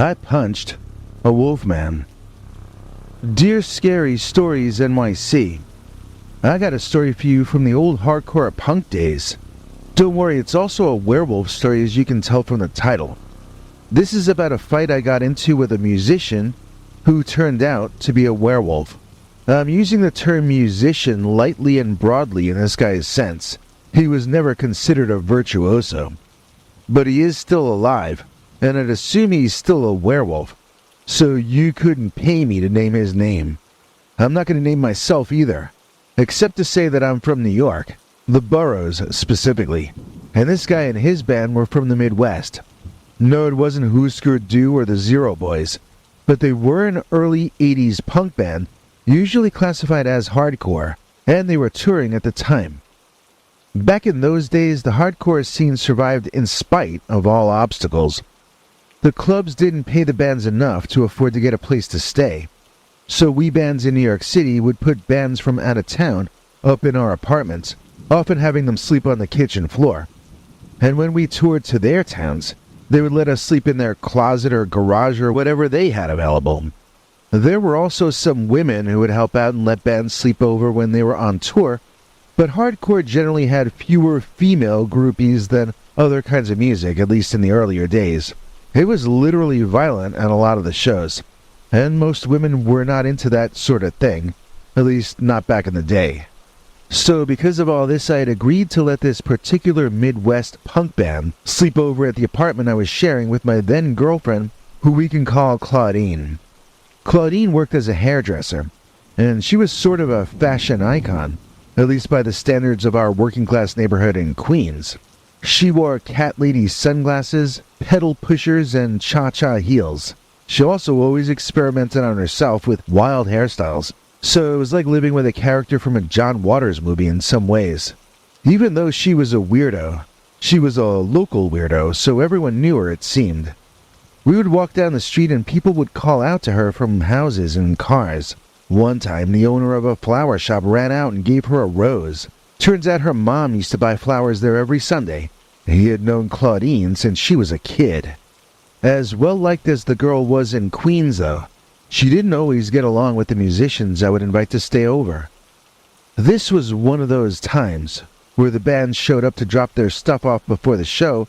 I punched a wolfman. Dear Scary Stories NYC, I got a story for you from the old hardcore punk days. Don't worry, it's also a werewolf story, as you can tell from the title. This is about a fight I got into with a musician who turned out to be a werewolf. I'm using the term musician lightly and broadly in this guy's sense. He was never considered a virtuoso. But he is still alive, and I'd assume he's still a werewolf. So you couldn't pay me to name his name. I'm not going to name myself either, except to say that I'm from New York, the boroughs specifically, and this guy and his band were from the Midwest. No, it wasn't Husker Du or the Zero Boys, but they were an early 80s punk band, usually classified as hardcore, and they were touring at the time. Back in those days, the hardcore scene survived in spite of all obstacles. The clubs didn't pay the bands enough to afford to get a place to stay, so we bands in New York City would put bands from out of town up in our apartments, often having them sleep on the kitchen floor. And when we toured to their towns, they would let us sleep in their closet or garage or whatever they had available. There were also some women who would help out and let bands sleep over when they were on tour, but hardcore generally had fewer female groupies than other kinds of music, at least in the earlier days. It was literally violent at a lot of the shows, and most women were not into that sort of thing, at least not back in the day. So because of all this, I had agreed to let this particular Midwest punk band sleep over at the apartment I was sharing with my then girlfriend, who we can call Claudine. Claudine worked as a hairdresser, and she was sort of a fashion icon, at least by the standards of our working-class neighborhood in Queens. She wore cat lady sunglasses, pedal pushers, and cha-cha heels. She also always experimented on herself with wild hairstyles, so it was like living with a character from a John Waters movie in some ways. Even though she was a weirdo, she was a local weirdo, so everyone knew her, it seemed. We would walk down the street and people would call out to her from houses and cars. One time, the owner of a flower shop ran out and gave her a rose. Turns out her mom used to buy flowers there every Sunday. He had known Claudine since she was a kid. As well-liked as the girl was in Queens, though, she didn't always get along with the musicians I would invite to stay over. This was one of those times where the band showed up to drop their stuff off before the show,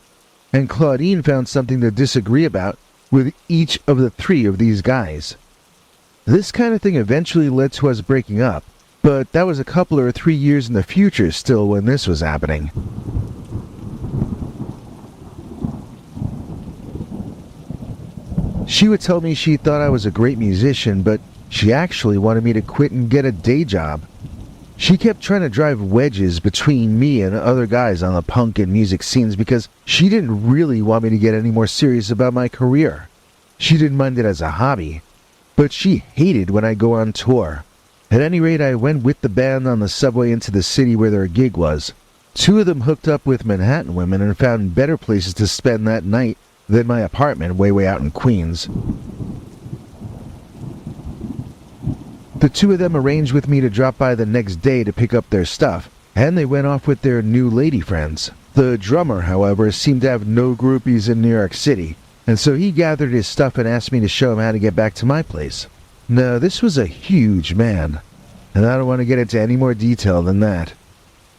and Claudine found something to disagree about with each of the three of these guys. This kind of thing eventually led to us breaking up, but that was a couple or 3 years in the future still when this was happening. She would tell me she thought I was a great musician, but she actually wanted me to quit and get a day job. She kept trying to drive wedges between me and other guys on the punk and music scenes because she didn't really want me to get any more serious about my career. She didn't mind it as a hobby, but she hated when I go on tour. At any rate, I went with the band on the subway into the city where their gig was. 2 of them hooked up with Manhattan women and found better places to spend that night than my apartment way out in Queens. The 2 of them arranged with me to drop by the next day to pick up their stuff, and they went off with their new lady friends. The drummer, however, seemed to have no groupies in New York City, and so he gathered his stuff and asked me to show him how to get back to my place. Now, this was a huge man, and I don't want to get into any more detail than that.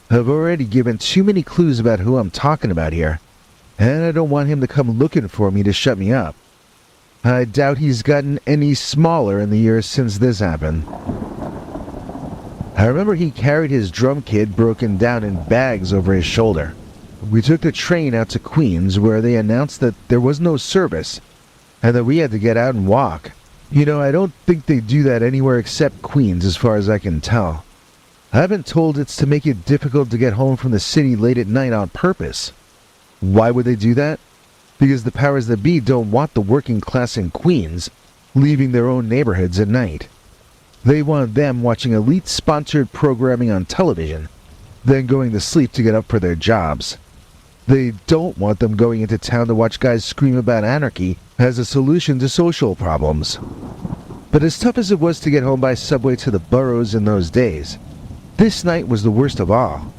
I've already given too many clues about who I'm talking about here, and I don't want him to come looking for me to shut me up. I doubt he's gotten any smaller in the years since this happened. I remember he carried his drum kit broken down in bags over his shoulder. We took the train out to Queens, where they announced that there was no service, and that we had to get out and walk. You know, I don't think they do that anywhere except Queens, as far as I can tell. I've been told it's to make it difficult to get home from the city late at night on purpose. Why would they do that? Because the powers that be don't want the working class in Queens leaving their own neighborhoods at night. They want them watching elite-sponsored programming on television, then going to sleep to get up for their jobs. They don't want them going into town to watch guys scream about anarchy as a solution to social problems. But as tough as it was to get home by subway to the boroughs in those days, this night was the worst of all.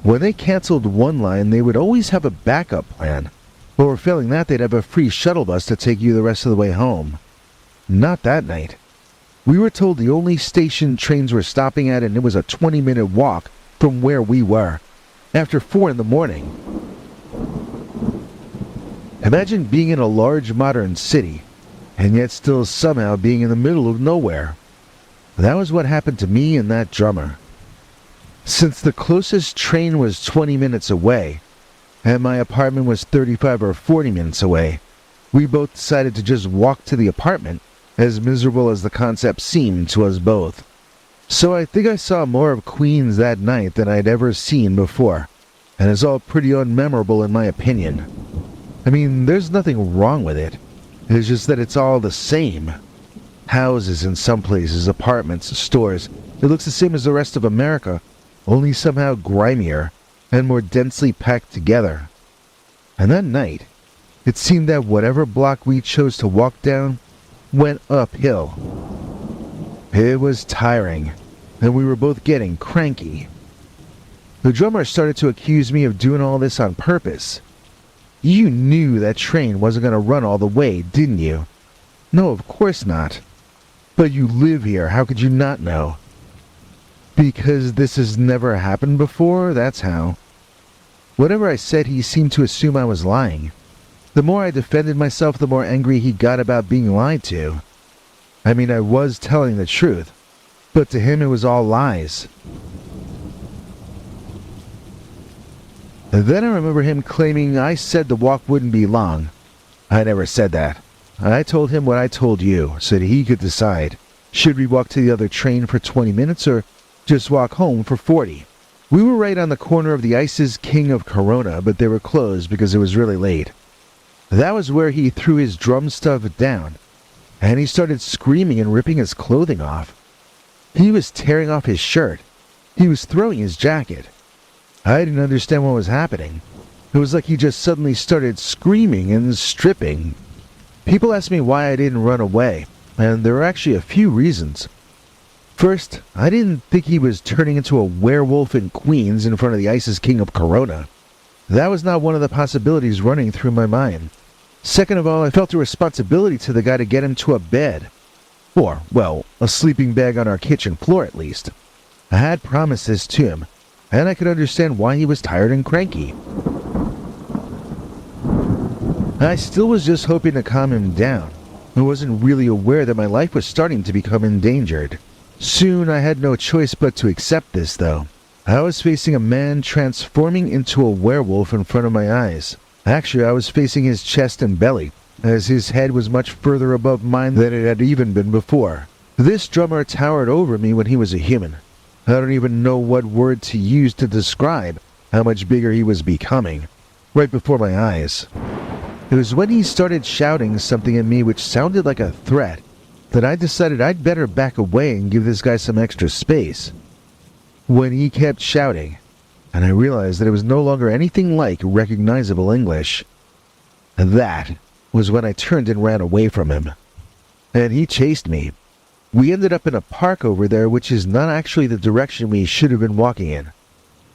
When they canceled one line, they would always have a backup plan. Or failing that, they'd have a free shuttle bus to take you the rest of the way home. Not that night. We were told the only station trains were stopping at, and it was a 20-minute walk from where we were, after 4 in the morning. Imagine being in a large modern city, and yet still somehow being in the middle of nowhere. That was what happened to me and that drummer. Since the closest train was 20 minutes away, and my apartment was 35 or 40 minutes away, we both decided to just walk to the apartment, as miserable as the concept seemed to us both. So I think I saw more of Queens that night than I'd ever seen before, and it's all pretty unmemorable in my opinion. I mean, there's nothing wrong with it. It's just that it's all the same. Houses in some places, apartments, stores. It looks the same as the rest of America, only somehow grimier and more densely packed together. And that night, it seemed that whatever block we chose to walk down went uphill. It was tiring, and we were both getting cranky. The drummer started to accuse me of doing all this on purpose. You knew that train wasn't going to run all the way, didn't you? No, of course not. But you live here, how could you not know? Because this has never happened before, that's how. Whatever I said, he seemed to assume I was lying. The more I defended myself, the more angry he got about being lied to. I mean, I was telling the truth, but to him it was all lies. Then I remember him claiming I said the walk wouldn't be long. I never said that. I told him what I told you, so that he could decide. Should we walk to the other train for 20 minutes or just walk home for 40? We were right on the corner of the Ice's King of Corona, but they were closed because it was really late. That was where he threw his drum stuff down, and he started screaming and ripping his clothing off. He was tearing off his shirt. He was throwing his jacket. I didn't understand what was happening. It was like he just suddenly started screaming and stripping. People asked me why I didn't run away, and there were actually a few reasons. First, I didn't think he was turning into a werewolf in Queens in front of the Ice's King of Corona. That was not one of the possibilities running through my mind. Second of all, I felt a responsibility to the guy to get him to a bed. Or, well, a sleeping bag on our kitchen floor at least. I had promised this to him, and I could understand why he was tired and cranky. I still was just hoping to calm him down. I wasn't really aware that my life was starting to become endangered. Soon I had no choice but to accept this, though. I was facing a man transforming into a werewolf in front of my eyes. Actually, I was facing his chest and belly, as his head was much further above mine than it had even been before. This drummer towered over me when he was a human. I don't even know what word to use to describe how much bigger he was becoming, right before my eyes. It was when he started shouting something at me which sounded like a threat that I decided I'd better back away and give this guy some extra space. When he kept shouting, and I realized that it was no longer anything like recognizable English, that was when I turned and ran away from him. And he chased me. We ended up in a park over there, which is not actually the direction we should have been walking in.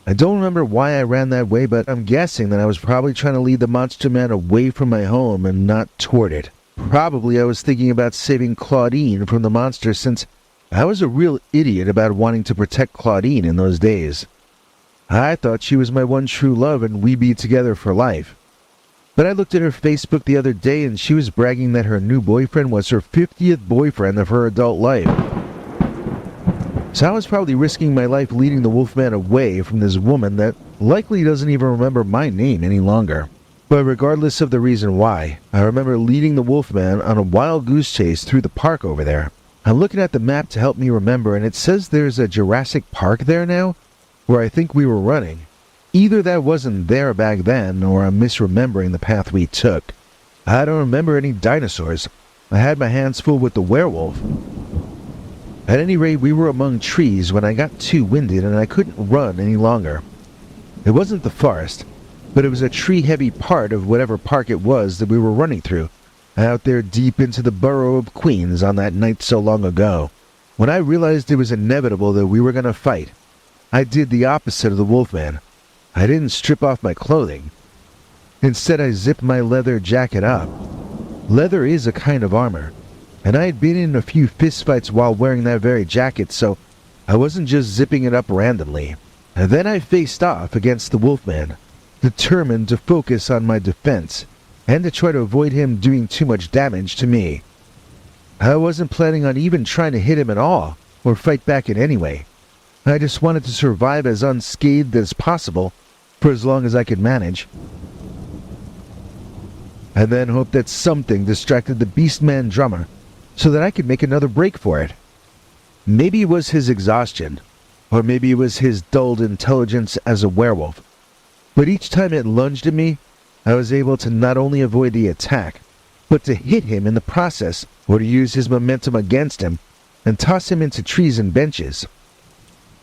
I don't remember why I ran that way, but I'm guessing that I was probably trying to lead the monster man away from my home and not toward it. Probably I was thinking about saving Claudine from the monster, since I was a real idiot about wanting to protect Claudine in those days. I thought she was my one true love and we'd be together for life. But I looked at her Facebook the other day and she was bragging that her new boyfriend was her 50th boyfriend of her adult life. So I was probably risking my life leading the Wolfman away from this woman that likely doesn't even remember my name any longer. But regardless of the reason why, I remember leading the Wolfman on a wild goose chase through the park over there. I'm looking at the map to help me remember, and it says there's a Jurassic Park there now, where I think we were running. Either that wasn't there back then, or I'm misremembering the path we took. I don't remember any dinosaurs. I had my hands full with the werewolf. At any rate, we were among trees when I got too winded and I couldn't run any longer. It wasn't the forest, but it was a tree-heavy part of whatever park it was that we were running through, out there deep into the borough of Queens on that night so long ago. When I realized it was inevitable that we were going to fight, I did the opposite of the Wolfman. I didn't strip off my clothing. Instead, I zipped my leather jacket up. Leather is a kind of armor, and I had been in a few fistfights while wearing that very jacket, so I wasn't just zipping it up randomly. And then I faced off against the Wolfman, determined to focus on my defense and to try to avoid him doing too much damage to me. I wasn't planning on even trying to hit him at all or fight back in any way. I just wanted to survive as unscathed as possible for as long as I could manage, and then hope that something distracted the Beastman drummer so that I could make another break for it. Maybe it was his exhaustion, or maybe it was his dulled intelligence as a werewolf, but each time it lunged at me, I was able to not only avoid the attack, but to hit him in the process, or to use his momentum against him and toss him into trees and benches.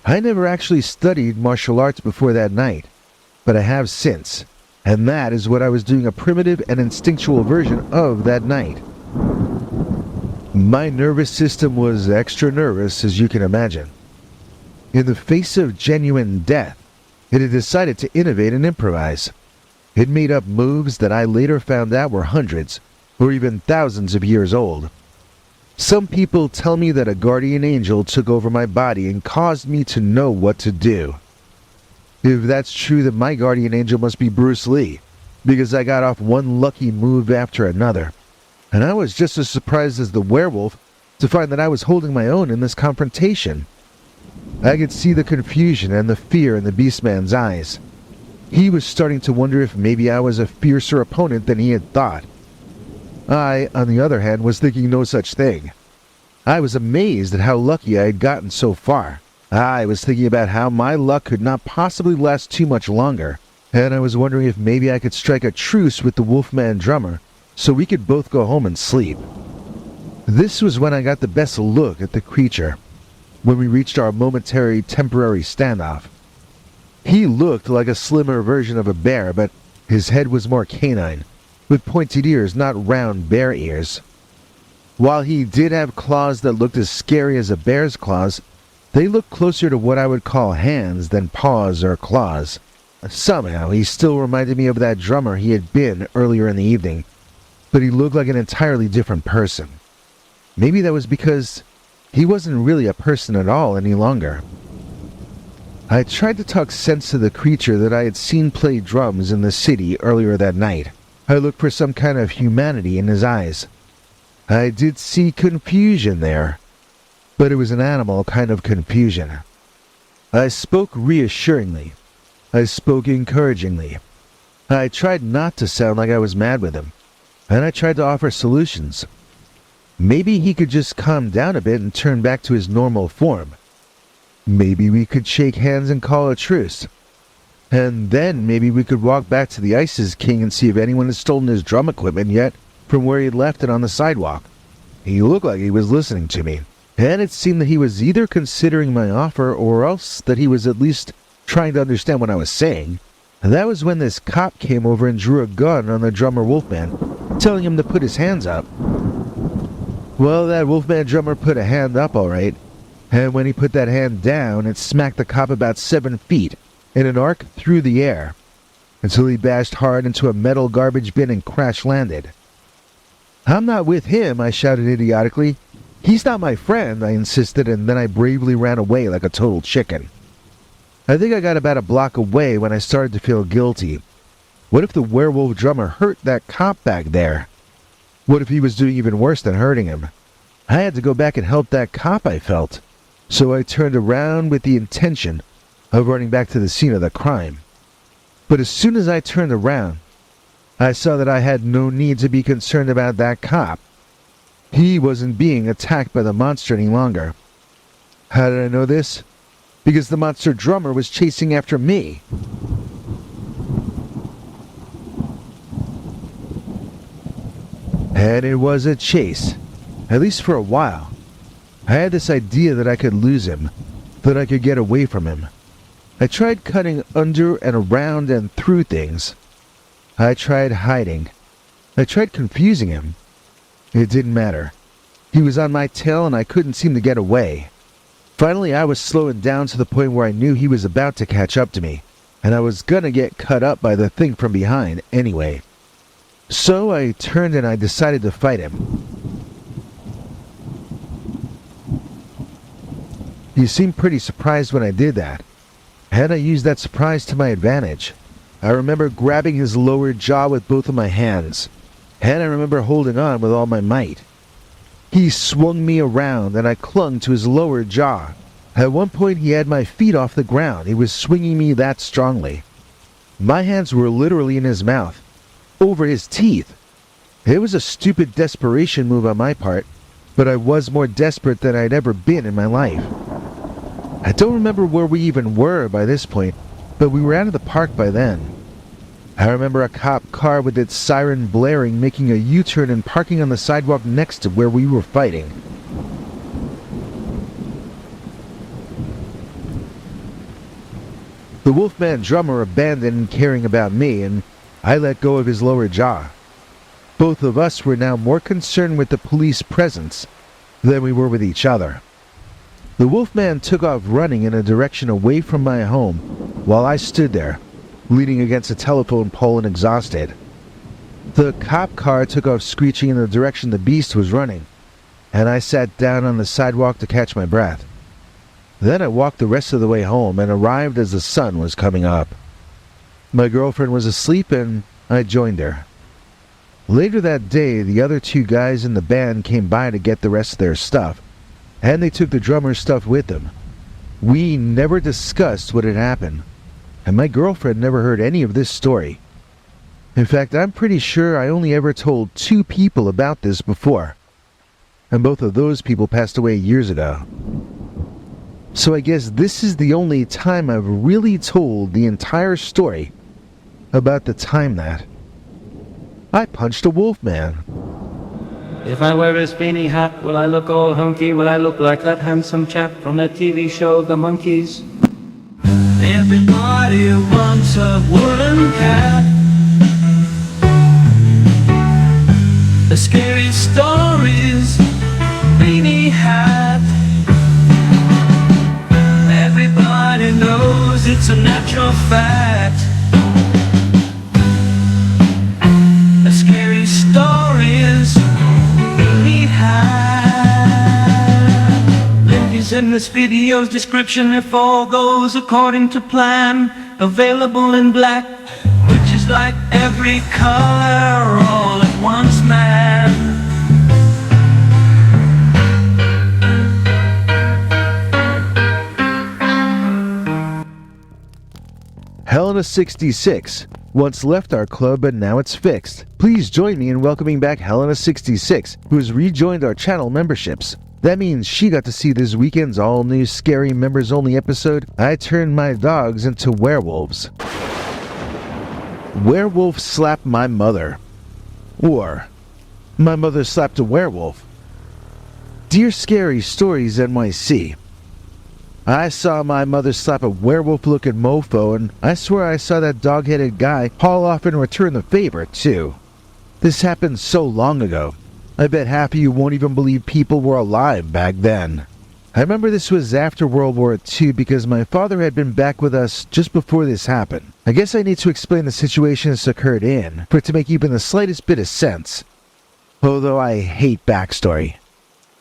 I never actually studied martial arts before that night, but I have since, and that is what I was doing, a primitive and instinctual version of that night. My nervous system was extra nervous, as you can imagine. In the face of genuine death, it had decided to innovate and improvise. It made up moves that I later found out were hundreds, or even thousands of years old. Some people tell me that a guardian angel took over my body and caused me to know what to do. If that's true, then my guardian angel must be Bruce Lee, because I got off one lucky move after another. And I was just as surprised as the werewolf to find that I was holding my own in this confrontation. I could see the confusion and the fear in the Beastman's eyes. He was starting to wonder if maybe I was a fiercer opponent than he had thought. I, on the other hand, was thinking no such thing. I was amazed at how lucky I had gotten so far. I was thinking about how my luck could not possibly last too much longer, and I was wondering if maybe I could strike a truce with the Wolfman drummer so we could both go home and sleep. This was when I got the best look at the creature, when we reached our temporary standoff. He looked like a slimmer version of a bear, but his head was more canine, with pointed ears, not round bear ears. While he did have claws that looked as scary as a bear's claws, they looked closer to what I would call hands than paws or claws. Somehow, he still reminded me of that drummer he had been earlier in the evening, but he looked like an entirely different person. Maybe that was because he wasn't really a person at all any longer. I tried to talk sense to the creature that I had seen play drums in the city earlier that night. I looked for some kind of humanity in his eyes. I did see confusion there, but it was an animal kind of confusion. I spoke reassuringly. I spoke encouragingly. I tried not to sound like I was mad with him, and I tried to offer solutions. Maybe he could just calm down a bit and turn back to his normal form. Maybe we could shake hands and call a truce. And then maybe we could walk back to the Isis King and see if anyone had stolen his drum equipment yet from where he had left it on the sidewalk. He looked like he was listening to me, and it seemed that he was either considering my offer or else that he was at least trying to understand what I was saying. And that was when this cop came over and drew a gun on the drummer Wolfman, telling him to put his hands up. Well, that Wolfman drummer put a hand up all right, and when he put that hand down, it smacked the cop about 7 feet in an arc through the air, until he bashed hard into a metal garbage bin and crash-landed. "I'm not with him," I shouted idiotically. "He's not my friend," I insisted, and then I bravely ran away like a total chicken. I think I got about a block away when I started to feel guilty. What if the werewolf drummer hurt that cop back there? What if he was doing even worse than hurting him? I had to go back and help that cop, I felt. So I turned around with the intention of running back to the scene of the crime. But as soon as I turned around, I saw that I had no need to be concerned about that cop. He wasn't being attacked by the monster any longer. How did I know this? Because the monster drummer was chasing after me. And it was a chase, at least for a while. I had this idea that I could lose him, that I could get away from him. I tried cutting under and around and through things. I tried hiding. I tried confusing him. It didn't matter. He was on my tail and I couldn't seem to get away. Finally, I was slowing down to the point where I knew he was about to catch up to me. and I was gonna get cut up by the thing from behind anyway. So I turned and I decided to fight him. He seemed pretty surprised when I did that, and I used that surprise to my advantage. I remember grabbing his lower jaw with both of my hands, and I remember holding on with all my might. He swung me around and I clung to his lower jaw. At one point he had my feet off the ground. He was swinging me that strongly. My hands were literally in his mouth, over his teeth. It was a stupid desperation move on my part, but I was more desperate than I'd ever been in my life. I don't remember where we even were by this point, but we were out of the park by then. I remember a cop car with its siren blaring making a U-turn and parking on the sidewalk next to where we were fighting. The Wolfman drummer abandoned caring about me, and I let go of his lower jaw. Both of us were now more concerned with the police presence than we were with each other. The Wolfman took off running in a direction away from my home, while I stood there, leaning against a telephone pole and exhausted. The cop car took off screeching in the direction the beast was running, and I sat down on the sidewalk to catch my breath. Then I walked the rest of the way home and arrived as the sun was coming up. My girlfriend was asleep and I joined her. Later that day, the other two guys in the band came by to get the rest of their stuff, and they took the drummer's stuff with them. We never discussed what had happened, and my girlfriend never heard any of this story. In fact, I'm pretty sure I only ever told 2 people about this before, and both of those people passed away years ago. So I guess this is the only time I've really told the entire story about the time that I punched a wolfman. If I wear a spinny hat, will I look all hunky? Will I look like that handsome chap from that TV show, The Monkees? Everybody wants a woolen cat. The scary stories, beanie hat. Everybody knows it's a natural fact. The scary stories, beanie hat. Link is in this video's description if all goes according to plan. Available in black, which is like every color all at once, man. Helena 66 once left our club, but now it's fixed. Please join me in welcoming back Helena 66, who has rejoined our channel memberships. That means she got to see this weekend's all-new scary members-only episode, I Turned My Dogs into Werewolves. Werewolf slapped my mother. Or, my mother slapped a werewolf. Dear Scary Stories NYC. I saw my mother slap a werewolf-looking mofo, and I swear I saw that dog-headed guy haul off and return the favor, too. This happened so long ago. I bet half of you won't even believe people were alive back then. I remember this was after World War II because my father had been back with us just before this happened. I guess I need to explain the situation this occurred in for it to make even the slightest bit of sense. Although I hate backstory.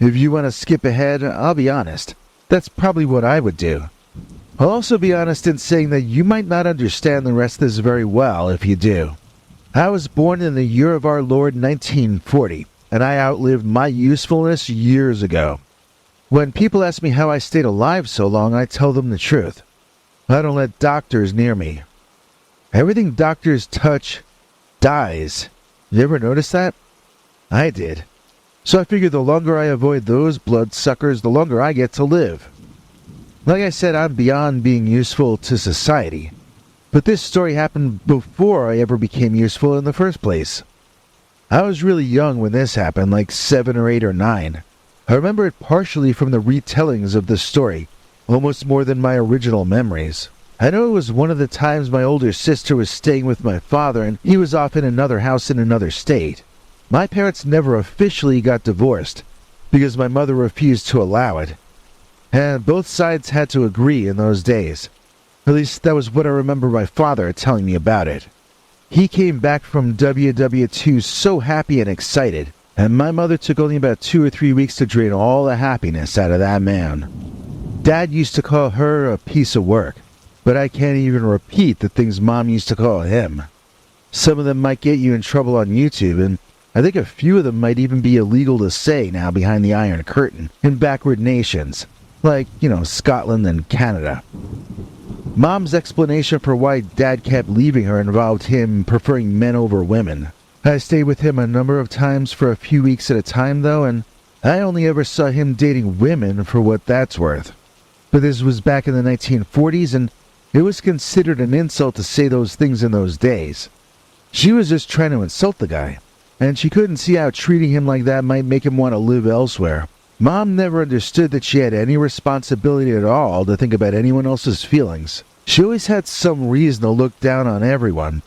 If you want to skip ahead, I'll be honest. That's probably what I would do. I'll also be honest in saying that you might not understand the rest of this very well if you do. I was born in the year of our Lord 1940, and I outlived my usefulness years ago. When people ask me how I stayed alive so long, I tell them the truth. I don't let doctors near me. Everything doctors touch dies. You ever notice that? I did. So I figure the longer I avoid those bloodsuckers, the longer I get to live. Like I said, I'm beyond being useful to society. But this story happened before I ever became useful in the first place. I was really young when this happened, like 7 or 8 or 9. I remember it partially from the retellings of the story, almost more than my original memories. I know it was one of the times my older sister was staying with my father and he was off in another house in another state. My parents never officially got divorced, because my mother refused to allow it. And both sides had to agree in those days. At least that was what I remember my father telling me about it. He came back from WW2 so happy and excited, and my mother took only about 2 or 3 weeks to drain all the happiness out of that man. Dad used to call her a piece of work, but I can't even repeat the things Mom used to call him. Some of them might get you in trouble on YouTube, and I think a few of them might even be illegal to say now behind the Iron Curtain in backward nations, like, Scotland and Canada. Mom's explanation for why Dad kept leaving her involved him preferring men over women. I stayed with him a number of times for a few weeks at a time, though, and I only ever saw him dating women for what that's worth. But this was back in the 1940s, and it was considered an insult to say those things in those days. She was just trying to insult the guy, and she couldn't see how treating him like that might make him want to live elsewhere. Mom never understood that she had any responsibility at all to think about anyone else's feelings. She always had some reason to look down on everyone,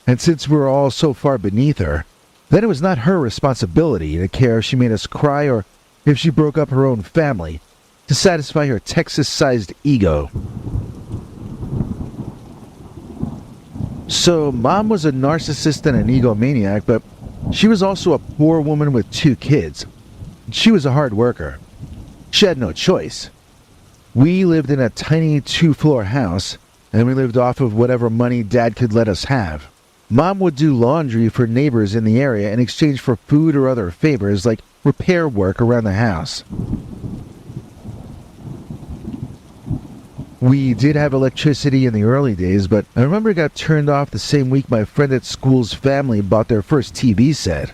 and since we were all so far beneath her, then it was not her responsibility to care if she made us cry or if she broke up her own family to satisfy her Texas-sized ego. So Mom was a narcissist and an egomaniac, but she was also a poor woman with 2 kids. She was a hard worker. She had no choice. We lived in a tiny 2-floor house, and we lived off of whatever money Dad could let us have. Mom would do laundry for neighbors in the area in exchange for food or other favors like repair work around the house. We did have electricity in the early days, but I remember it got turned off the same week my friend at school's family bought their first TV set.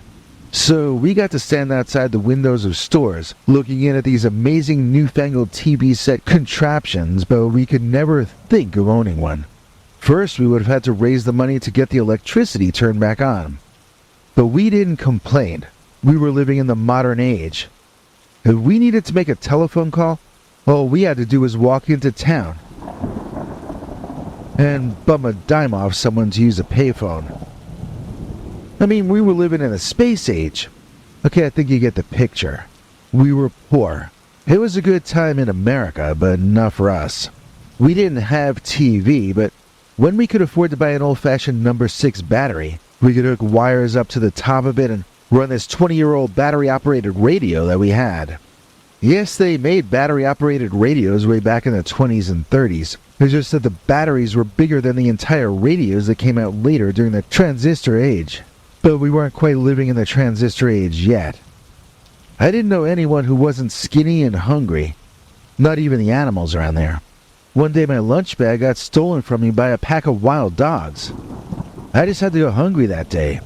So we got to stand outside the windows of stores, looking in at these amazing newfangled TV set contraptions, but we could never think of owning one. First, we would have had to raise the money to get the electricity turned back on. But we didn't complain. We were living in the modern age. If we needed to make a telephone call, all we had to do was walk into town and bum a dime off someone to use a payphone. I mean, we were living in a space age. Okay, I think you get the picture. We were poor. It was a good time in America, but not for us. We didn't have TV, but when we could afford to buy an old-fashioned number 6 battery, we could hook wires up to the top of it and run this 20-year-old battery-operated radio that we had. Yes, they made battery-operated radios way back in the 20s and 30s. It's just that the batteries were bigger than the entire radios that came out later during the transistor age. But we weren't quite living in the transistor age yet. I didn't know anyone who wasn't skinny and hungry. Not even the animals around there. One day my lunch bag got stolen from me by a pack of wild dogs. I just had to go hungry that day.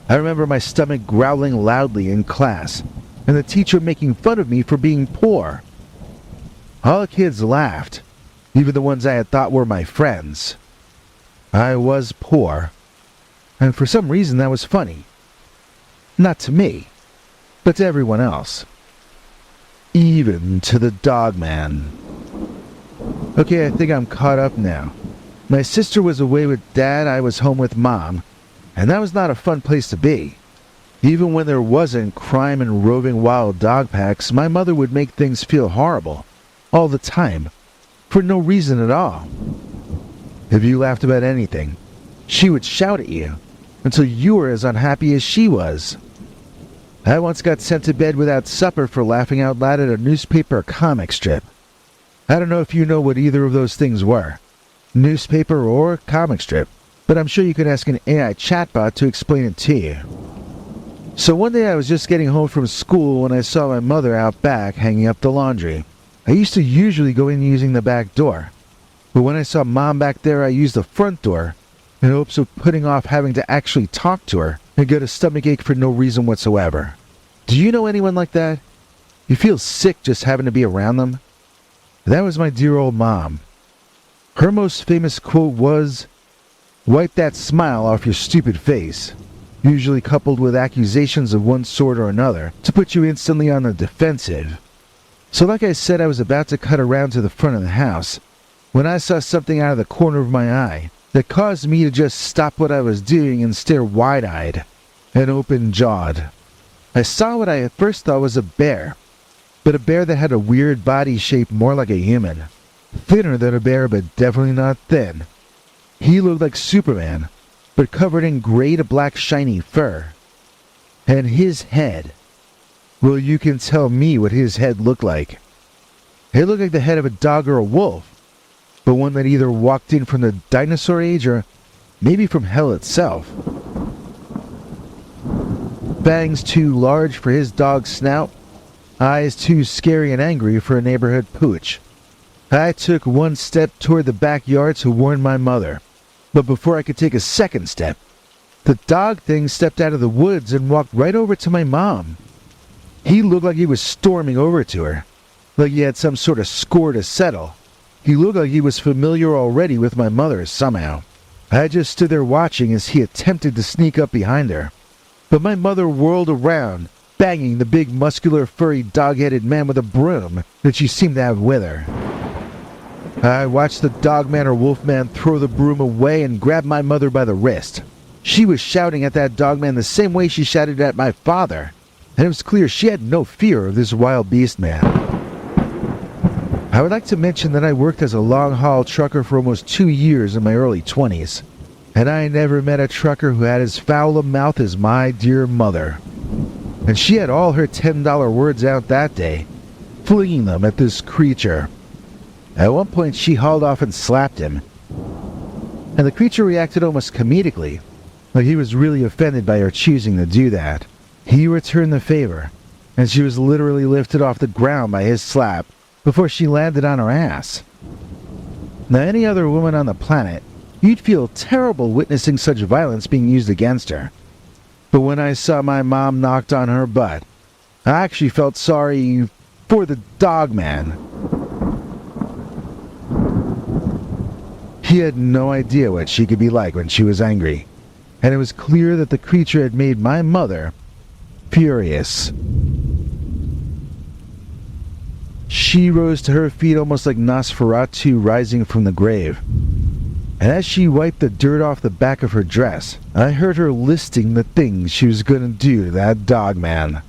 I remember my stomach growling loudly in class, and the teacher making fun of me for being poor. All the kids laughed, even the ones I had thought were my friends. I was poor, and for some reason that was funny. Not to me, but to everyone else. Even to the dogman. Okay, I think I'm caught up now. My sister was away with Dad, I was home with Mom, and that was not a fun place to be. Even when there wasn't crime and roving wild dog packs, my mother would make things feel horrible, all the time, for no reason at all. If you laughed about anything, she would shout at you, until you were as unhappy as she was. I once got sent to bed without supper for laughing out loud at a newspaper comic strip. I don't know if you know what either of those things were, newspaper or comic strip, but I'm sure you could ask an AI chatbot to explain it to you. So one day I was just getting home from school when I saw my mother out back hanging up the laundry. I used to usually go in using the back door, but when I saw Mom back there I used the front door in hopes of putting off having to actually talk to her and get a stomachache for no reason whatsoever. Do you know anyone like that? You feel sick just having to be around them? That was my dear old Mom. Her most famous quote was, "Wipe that smile off your stupid face," usually coupled with accusations of one sort or another to put you instantly on the defensive. So like I said, I was about to cut around to the front of the house when I saw something out of the corner of my eye that caused me to just stop what I was doing and stare wide-eyed and open-jawed. I saw what I at first thought was a bear, but a bear that had a weird body shape more like a human. Thinner than a bear, but definitely not thin. He looked like Superman, but covered in gray to black shiny fur. And his head, well, you can tell me what his head looked like. It looked like the head of a dog or a wolf, but one that either walked in from the dinosaur age or maybe from hell itself. Fangs too large for his dog's snout, eyes too scary and angry for a neighborhood pooch. I took one step toward the backyard to warn my mother, but before I could take a second step, the dog thing stepped out of the woods and walked right over to my mom. He looked like he was storming over to her, like he had some sort of score to settle. He looked like he was familiar already with my mother somehow. I just stood there watching as he attempted to sneak up behind her. But my mother whirled around, banging the big muscular furry dog-headed man with a broom that she seemed to have with her. I watched the dogman or wolfman throw the broom away and grab my mother by the wrist. She was shouting at that dogman the same way she shouted at my father, and it was clear she had no fear of this wild beast man. I would like to mention that I worked as a long-haul trucker for almost 2 years in my early 20s, and I never met a trucker who had as foul a mouth as my dear mother. And she had all her $10 words out that day, flinging them at this creature. At one point she hauled off and slapped him, and the creature reacted almost comedically, like he was really offended by her choosing to do that. He returned the favor, and she was literally lifted off the ground by his slap before she landed on her ass. Now, any other woman on the planet, you'd feel terrible witnessing such violence being used against her. But when I saw my mom knocked on her butt, I actually felt sorry for the dogman. He had no idea what she could be like when she was angry, and it was clear that the creature had made my mother furious. She rose to her feet almost like Nosferatu rising from the grave, and as she wiped the dirt off the back of her dress, I heard her listing the things she was going to do to that dogman.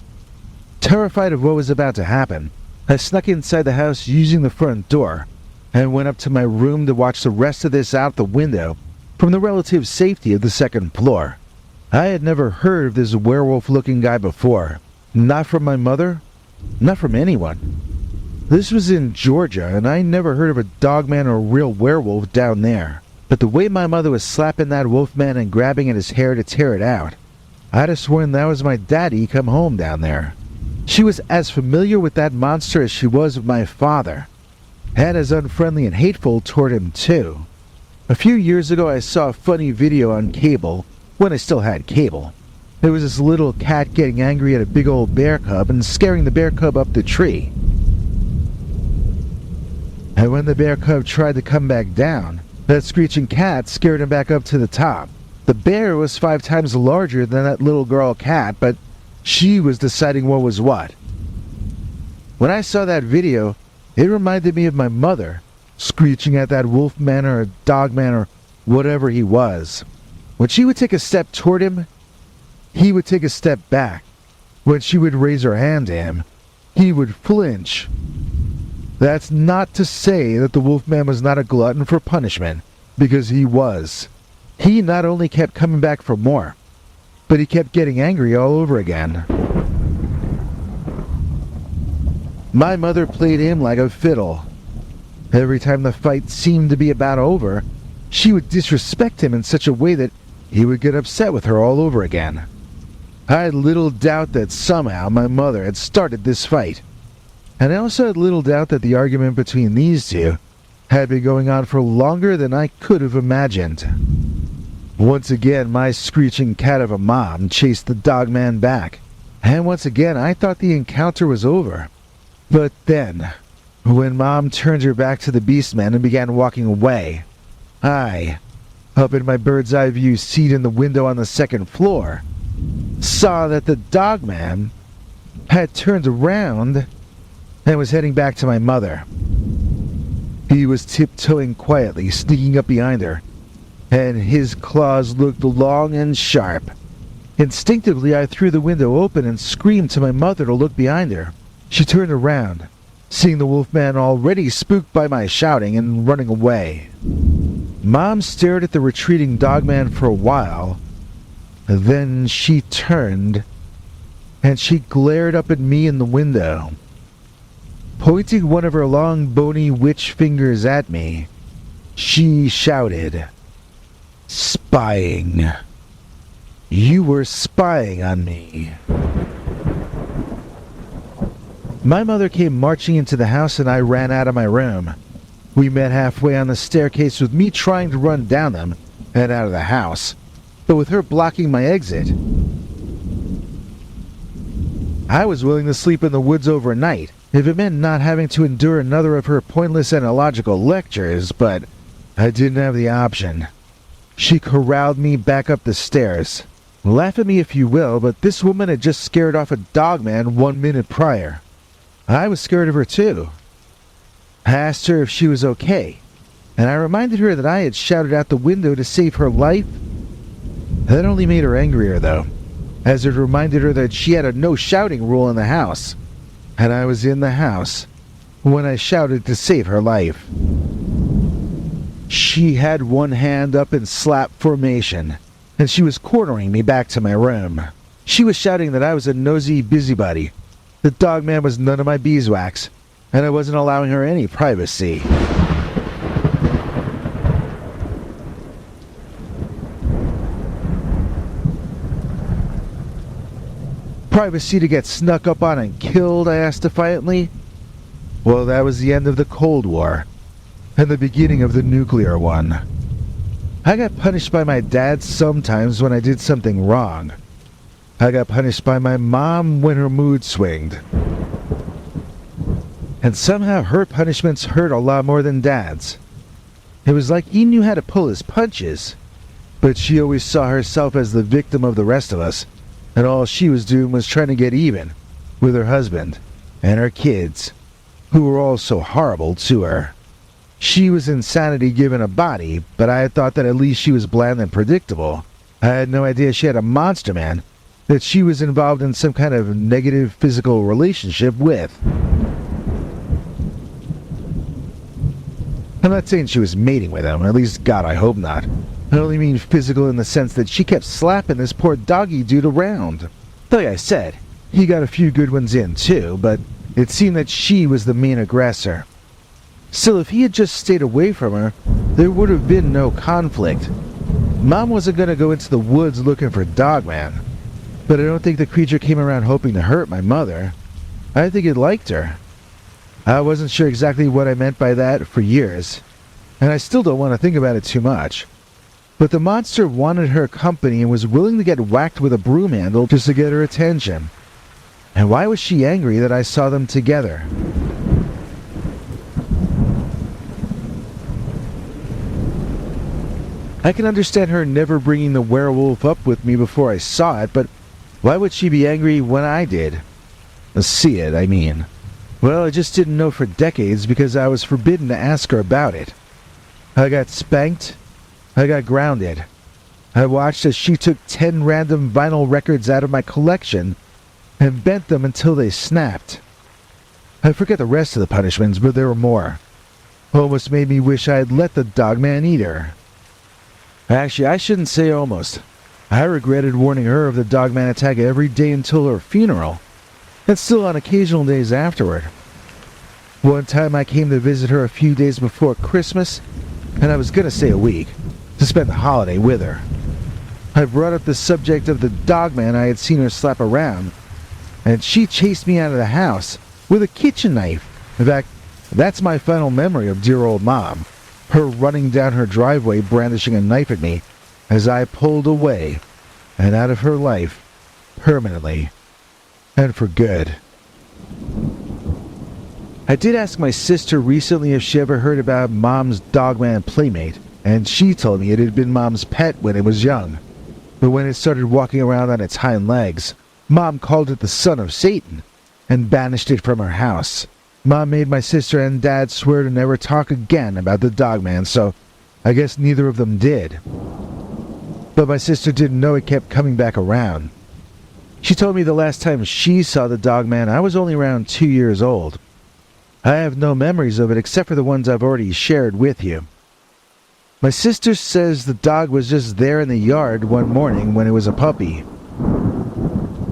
Terrified of what was about to happen, I snuck inside the house using the front door, and went up to my room to watch the rest of this out the window from the relative safety of the second floor. I had never heard of this werewolf-looking guy before. Not from my mother, not from anyone. This was in Georgia, and I never heard of a dogman or a real werewolf down there. But the way my mother was slapping that wolfman and grabbing at his hair to tear it out, I'd have sworn that was my daddy come home down there. She was as familiar with that monster as she was with my father, and as unfriendly and hateful toward him too. A few years ago I saw a funny video on cable, when I still had cable. It was this little cat getting angry at a big old bear cub and scaring the bear cub up the tree. And when the bear cub tried to come back down, that screeching cat scared him back up to the top. The bear was 5 times larger than that little girl cat, but she was deciding what was what. When I saw that video, it reminded me of my mother, screeching at that wolfman or a dogman or whatever he was. When she would take a step toward him, he would take a step back. When she would raise her hand to him, he would flinch. That's not to say that the wolfman was not a glutton for punishment, because he was. He not only kept coming back for more, but he kept getting angry all over again. My mother played him like a fiddle. Every time the fight seemed to be about over, she would disrespect him in such a way that he would get upset with her all over again. I had little doubt that somehow my mother had started this fight, and I also had little doubt that the argument between these two had been going on for longer than I could have imagined. Once again, my screeching cat of a mom chased the dogman back, and once again I thought the encounter was over. But then, when Mom turned her back to the beastman and began walking away, I, up in my bird's eye view seat in the window on the second floor, saw that the dogman had turned around and was heading back to my mother. He was tiptoeing quietly, sneaking up behind her, and his claws looked long and sharp. Instinctively, I threw the window open and screamed to my mother to look behind her. She turned around, seeing the wolfman already spooked by my shouting and running away. Mom stared at the retreating dogman for a while. Then she turned, and she glared up at me in the window. Pointing one of her long, bony witch fingers at me, she shouted, "Spying. You were spying on me." My mother came marching into the house and I ran out of my room. We met halfway on the staircase with me trying to run down them and out of the house, but with her blocking my exit. I was willing to sleep in the woods overnight if it meant not having to endure another of her pointless and illogical lectures, but I didn't have the option. She corralled me back up the stairs. Laugh at me if you will, but this woman had just scared off a dogman 1 minute prior. I was scared of her too. I asked her if she was okay, and I reminded her that I had shouted out the window to save her life. That only made her angrier though, as it reminded her that she had a no shouting rule in the house, and I was in the house when I shouted to save her life. She had one hand up in slap formation, and she was cornering me back to my room. She was shouting that I was a nosy busybody. The dogman was none of my beeswax, and I wasn't allowing her any privacy. Privacy to get snuck up on and killed, I asked defiantly. Well, that was the end of the Cold War, and the beginning of the nuclear one. I got punished by my dad sometimes when I did something wrong. I got punished by my mom when her mood swinged. And somehow her punishments hurt a lot more than Dad's. It was like he knew how to pull his punches, but she always saw herself as the victim of the rest of us, and all she was doing was trying to get even with her husband and her kids, who were all so horrible to her. She was insanity given a body, but I had thought that at least she was bland and predictable. I had no idea she had a monster man that she was involved in some kind of negative physical relationship with. I'm not saying she was mating with him, at least God I hope not. I only mean physical in the sense that she kept slapping this poor doggy dude around. Like I said, he got a few good ones in too, but it seemed that she was the main aggressor. Still, if he had just stayed away from her, there would have been no conflict. Mom wasn't going to go into the woods looking for Dogman, but I don't think the creature came around hoping to hurt my mother. I think it liked her. I wasn't sure exactly what I meant by that for years, and I still don't want to think about it too much. But the monster wanted her company and was willing to get whacked with a broom handle just to get her attention. And why was she angry that I saw them together? I can understand her never bringing the werewolf up with me before I saw it, but why would she be angry when I did? See it, I mean. Well, I just didn't know for decades because I was forbidden to ask her about it. I got spanked. I got grounded. I watched as she took 10 random vinyl records out of my collection and bent them until they snapped. I forget the rest of the punishments, but there were more. Almost made me wish I had let the dogman eat her. Actually, I shouldn't say almost. I regretted warning her of the dogman attack every day until her funeral, and still on occasional days afterward. One time I came to visit her a few days before Christmas, and I was going to stay a week to spend the holiday with her. I brought up the subject of the dogman I had seen her slap around, and she chased me out of the house with a kitchen knife. In fact, that's my final memory of dear old Mom, her running down her driveway brandishing a knife at me as I pulled away and out of her life permanently and for good. I did ask my sister recently if she ever heard about Mom's dogman playmate, and she told me it had been Mom's pet when it was young. But when it started walking around on its hind legs, Mom called it the son of Satan and banished it from her house. Mom made my sister and Dad swear to never talk again about the dogman, so I guess neither of them did. But my sister didn't know it kept coming back around. She told me the last time she saw the dogman I was only around 2 years old. I have no memories of it except for the ones I've already shared with you. My sister says the dog was just there in the yard one morning when it was a puppy.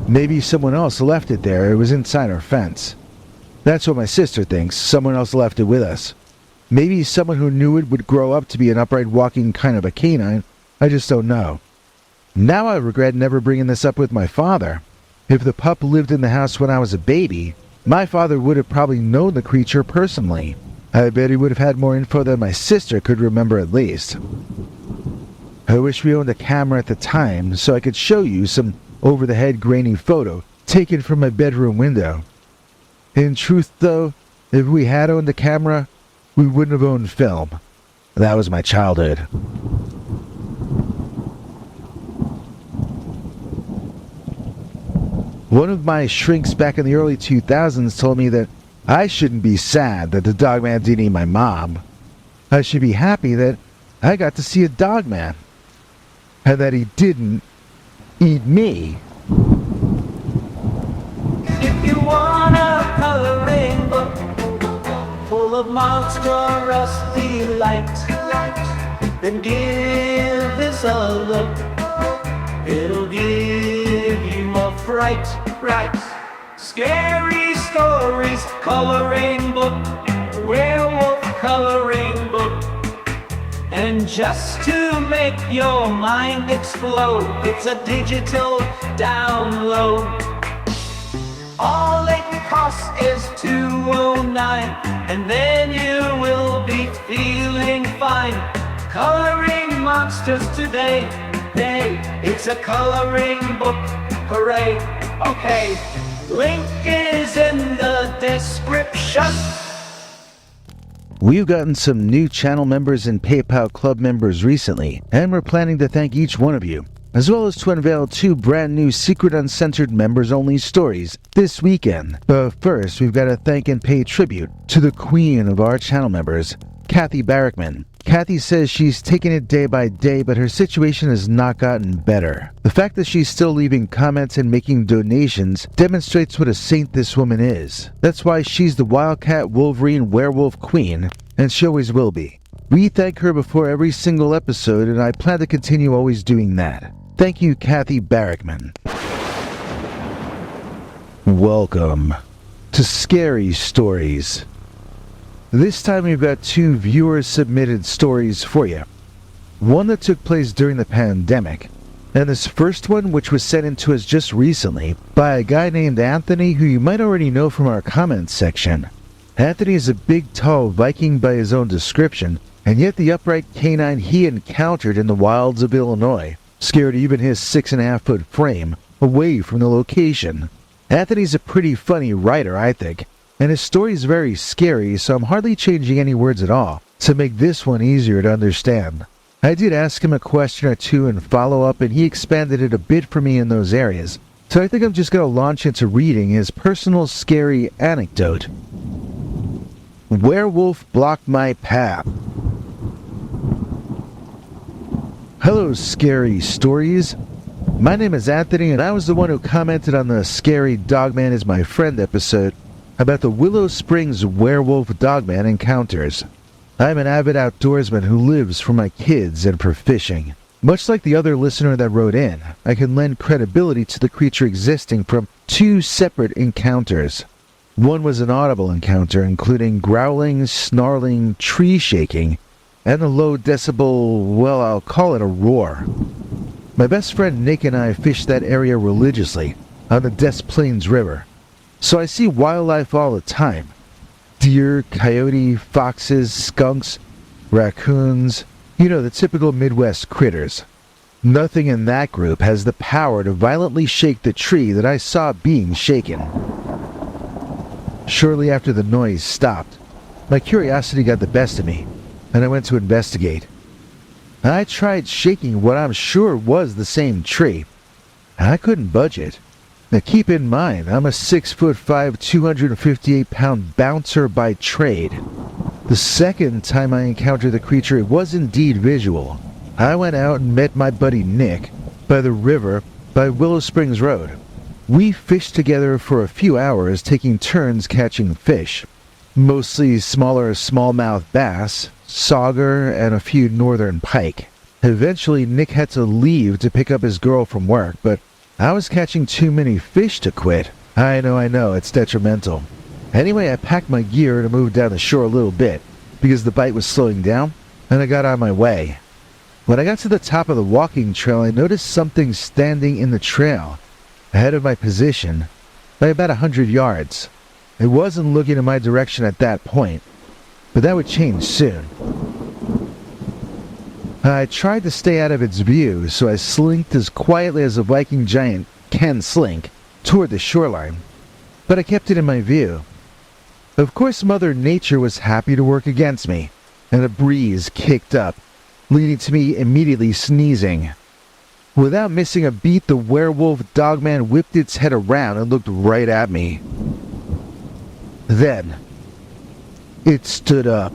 Maybe someone else left it there. It was inside our fence. That's what my sister thinks. Someone else left it with us. Maybe someone who knew it would grow up to be an upright walking kind of a canine. I just don't know. Now I regret never bringing this up with my father. If the pup lived in the house when I was a baby, my father would have probably known the creature personally. I bet he would have had more info than my sister could remember at least. I wish we owned a camera at the time so I could show you some over-the-head grainy photo taken from my bedroom window. In truth though, if we had owned a camera, we wouldn't have owned film. That was my childhood. One of my shrinks back in the early 2000s told me that I shouldn't be sad that the dogman didn't eat my mom. I should be happy that I got to see a dogman. And that he didn't eat me. If you want a coloring book full of monstrous delight, then give this a look. It'll give you a fright, right? Scary stories, coloring book, werewolf coloring book. And just to make your mind explode, it's a digital download. All it costs is $2.09, and then you will be feeling fine. Coloring monsters today, hey, it's a coloring book, hooray. Okay, link is in the description. We've gotten some new channel members and PayPal Club members recently, and we're planning to thank each one of you, as well as to unveil 2 brand new Secret Uncensored members-only stories this weekend. But first, we've got to thank and pay tribute to the queen of our channel members, Kathy Barrickman. Kathy says she's taking it day by day, but her situation has not gotten better. The fact that she's still leaving comments and making donations demonstrates what a saint this woman is. That's why she's the Wildcat Wolverine Werewolf Queen, and she always will be. We thank her before every single episode, and I plan to continue always doing that. Thank you, Kathy Barrickman. Welcome to Scary Stories. This time we've got 2 viewer-submitted stories for you. One that took place during the pandemic, and this first one which was sent in to us just recently by a guy named Anthony, who you might already know from our comments section. Anthony is a big, tall Viking by his own description, and yet the upright canine he encountered in the wilds of Illinois scared even his 6.5-foot frame away from the location. Anthony's a pretty funny writer, I think, and his story is very scary, so I'm hardly changing any words at all to make this one easier to understand. I did ask him a question or 2 in follow-up, and he expanded it a bit for me in those areas, so I think I'm just going to launch into reading his personal scary anecdote. Werewolf blocked my path. Hello, Scary Stories. My name is Anthony, and I was the one who commented on the Scary Dogman is My Friend episode about the Willow Springs werewolf dogman encounters. I'm an avid outdoorsman who lives for my kids and for fishing. Much like the other listener that wrote in, I can lend credibility to the creature existing from 2 separate encounters. One was an audible encounter, including growling, snarling, tree shaking, and a low decibel, well, I'll call it a roar. My best friend Nick and I fish that area religiously on the Des Plaines River, so I see wildlife all the time. Deer, coyote, foxes, skunks, raccoons, you know, the typical Midwest critters. Nothing in that group has the power to violently shake the tree that I saw being shaken. Shortly after the noise stopped, my curiosity got the best of me, and I went to investigate. I tried shaking what I'm sure was the same tree, and I couldn't budge it. Now keep in mind, I'm a 6'5", 258-pound bouncer by trade. The second time I encountered the creature, it was indeed visual. I went out and met my buddy Nick by the river by Willow Springs Road. We fished together for a few hours, taking turns catching fish. Mostly smaller smallmouth bass, sauger, and a few northern pike. Eventually, Nick had to leave to pick up his girl from work, but I was catching too many fish to quit. I know, it's detrimental. Anyway, I packed my gear to move down the shore a little bit, because the bite was slowing down, and I got on my way. When I got to the top of the walking trail, I noticed something standing in the trail, ahead of my position, by about 100 yards. It wasn't looking in my direction at that point, but that would change soon. I tried to stay out of its view, so I slinked as quietly as a Viking giant can slink toward the shoreline, but I kept it in my view. Of course, Mother Nature was happy to work against me, and a breeze kicked up, leading to me immediately sneezing. Without missing a beat, the werewolf dogman whipped its head around and looked right at me. Then, it stood up.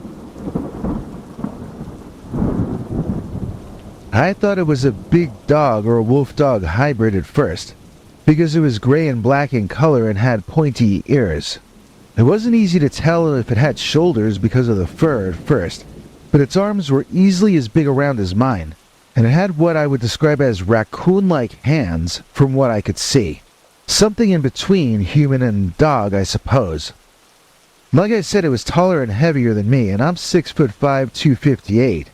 I thought it was a big dog or a wolf-dog hybrid at first, because it was gray and black in color and had pointy ears. It wasn't easy to tell if it had shoulders because of the fur at first, but its arms were easily as big around as mine, and it had what I would describe as raccoon-like hands from what I could see. Something in between human and dog, I suppose. Like I said, it was taller and heavier than me, and I'm 6'5", 258.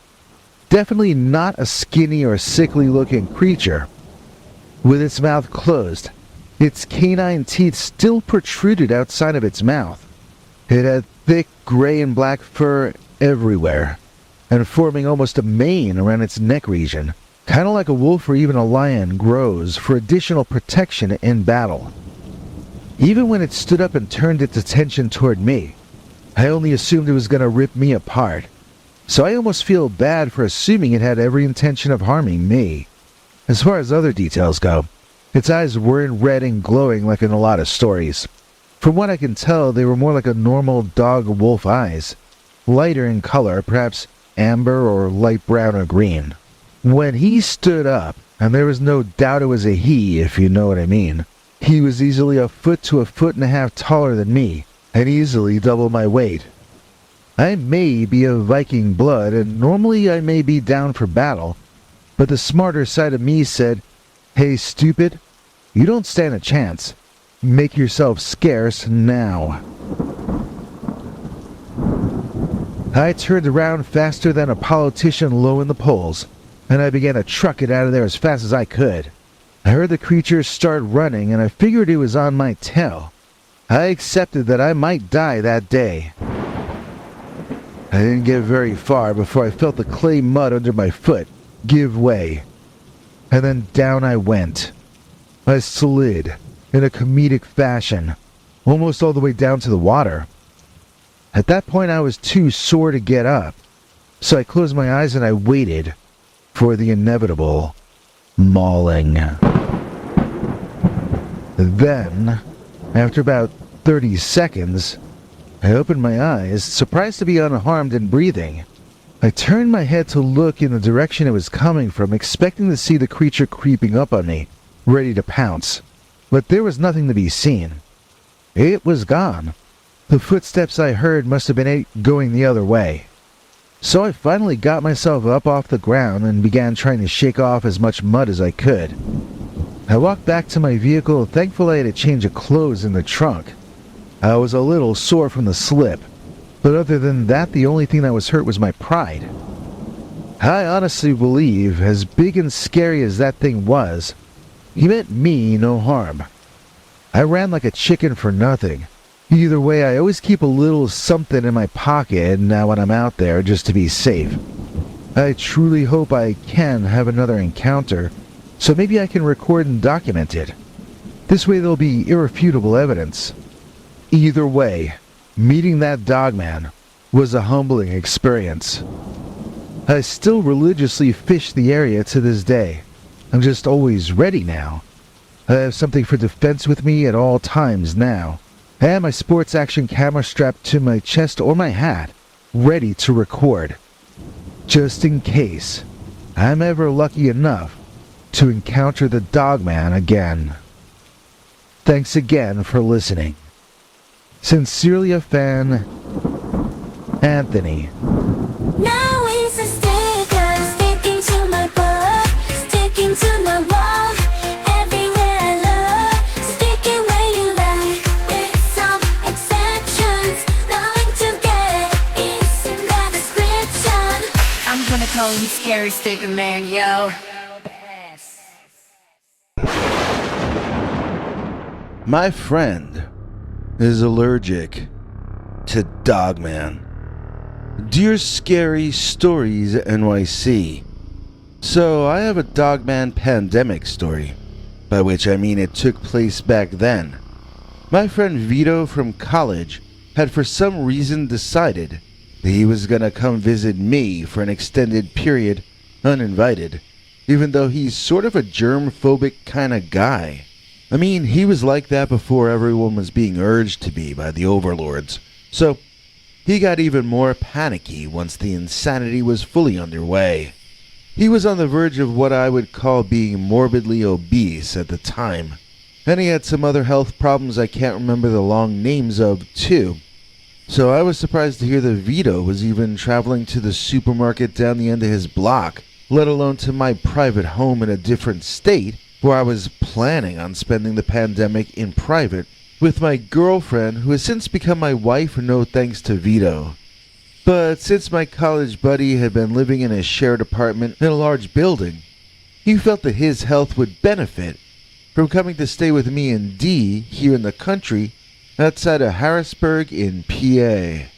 Definitely not a skinny or sickly-looking creature. With its mouth closed, its canine teeth still protruded outside of its mouth. It had thick gray and black fur everywhere, and forming almost a mane around its neck region, kind of like a wolf or even a lion grows for additional protection in battle. Even when it stood up and turned its attention toward me, I only assumed it was going to rip me apart. So I almost feel bad for assuming it had every intention of harming me. As far as other details go, its eyes weren't red and glowing like in a lot of stories. From what I can tell, they were more like a normal dog-wolf eyes, lighter in color, perhaps amber or light brown or green. When he stood up, and there was no doubt it was a he, if you know what I mean, he was easily a foot to a foot and a half taller than me, and easily double my weight. I may be of Viking blood, and normally I may be down for battle, but the smarter side of me said, "Hey, stupid, you don't stand a chance. Make yourself scarce now." I turned around faster than a politician low in the polls, and I began to truck it out of there as fast as I could. I heard the creature start running, and I figured it was on my tail. I accepted that I might die that day. I didn't get very far before I felt the clay mud under my foot give way, and then down I went. I slid, in a comedic fashion, almost all the way down to the water. At that point I was too sore to get up, so I closed my eyes and I waited for the inevitable mauling. Then, after about 30 seconds, I opened my eyes, surprised to be unharmed and breathing. I turned my head to look in the direction it was coming from, expecting to see the creature creeping up on me, ready to pounce. But there was nothing to be seen. It was gone. The footsteps I heard must have been it going the other way. So I finally got myself up off the ground and began trying to shake off as much mud as I could. I walked back to my vehicle, thankful I had a change of clothes in the trunk. I was a little sore from the slip, but other than that, the only thing that was hurt was my pride. I honestly believe, as big and scary as that thing was, he meant me no harm. I ran like a chicken for nothing. Either way, I always keep a little something in my pocket now when I'm out there, just to be safe. I truly hope I can have another encounter, so maybe I can record and document it. This way there'll be irrefutable evidence. Either way, meeting that dogman was a humbling experience. I still religiously fish the area to this day. I'm just always ready now. I have something for defense with me at all times now. I have my sports action camera strapped to my chest or my hat, ready to record. Just in case I'm ever lucky enough to encounter the dogman again. Thanks again for listening. Sincerely a fan, Anthony. Now it's a sticker sticking to my butt, sticking to my wall, everywhere I look, sticking where you like, with some exceptions, nothing to get, it's in the description. I'm gonna call you Scary Sticker Man, yo. My friend is allergic to Dogman. Dear Scary Stories NYC. So I have a Dogman pandemic story, by which I mean it took place back then. My friend Vito from college had for some reason decided that he was gonna come visit me for an extended period, uninvited, even though he's sort of a germ-phobic kind of guy. I mean, he was like that before everyone was being urged to be by the overlords. So, he got even more panicky once the insanity was fully underway. He was on the verge of what I would call being morbidly obese at the time. And he had some other health problems I can't remember the long names of, too. So I was surprised to hear that Vito was even traveling to the supermarket down the end of his block, let alone to my private home in a different state, where I was planning on spending the pandemic in private with my girlfriend, who has since become my wife, no thanks to Vito. But since my college buddy had been living in a shared apartment in a large building, he felt that his health would benefit from coming to stay with me and Dee here in the country outside of Harrisburg in PA.